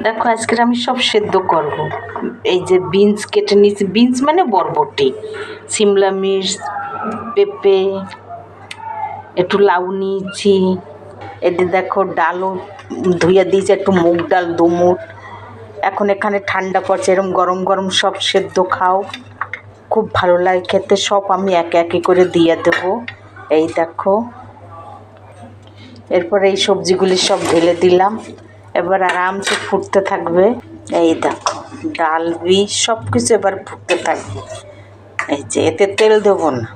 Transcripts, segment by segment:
দেখো আজকে আমি সব সেদ্ধ করব। এই যে বিনস কেটে নিয়েছি, বিনস মানে বরবটি, সিমলা মির্চ, পেঁপে, একটু লাউ নিয়েছি। এতে দেখো ডালও ধুয়ে দিয়েছি, একটু মুগ ডাল 2 মুঠ। এখন এখানে ঠান্ডা পড়ছে, এরকম গরম গরম সব সেদ্ধ খাও, খুব ভালো লাগে খেতে। সব আমি একে একে করে দিয়ে দেবো। এই দেখো, এরপর এই সবজিগুলি সব ঢেলে দিলাম। এবার আরামসে ফুটতে থাকবে। এই দেখো ডাল বীজ সব কিছু এবার ফুটতে থাকবে। এই যে এতে তেল দেবো না।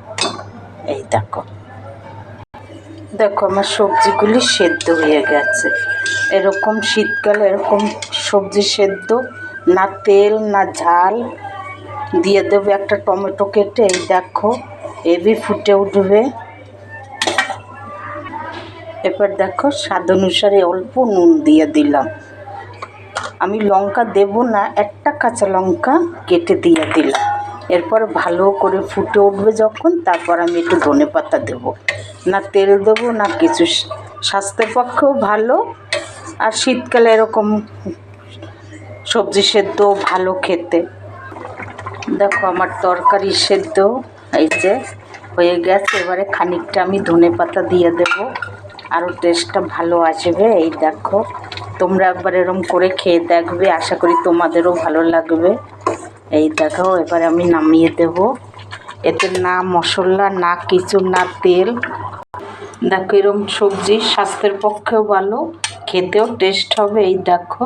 এই দেখো, দেখো আমার সবজিগুলি সেদ্ধ হয়ে গেছে। এরকম শীতকালে এরকম সবজি সেদ্ধ, না তেল না ঝাল। দিয়ে দেবো একটা টমেটো কেটে। এই দেখো এবি ফুটে উঠবে। এবার দেখো স্বাদ অনুসারে অল্প নুন দিয়ে দিলাম। আমি লঙ্কা দেব না, একটা কাঁচা লঙ্কা কেটে দিয়ে দিলাম। এরপর ভালো করে ফুটে উঠবে যখন, তারপর আমি একটু ধনেপাতা দেবো। না তেল দেবো না কিছু, স্বাস্থ্যের পক্ষেও ভালো। আর শীতকালে এরকম সবজি সেদ্ধ ভালো খেতে। দেখো আমার তরকারি সেদ্ধ এই যে হয়ে গেছে। এবারে খানিকটা আমি ধনেপাতা দিয়ে দেবো, আরও টেস্টটা ভালো আসবে। এই দেখো, তোমরা একবার এরকম করে খেয়ে দেখবে, আশা করি তোমাদেরও ভালো লাগবে। এই দেখো এবারে আমি নামিয়ে দেব। এতে না মশলা না কিছু, না তেল। দেখো এরকম সবজি স্বাস্থ্যের পক্ষেও ভালো, খেতেও টেস্ট হবে। এই দেখো।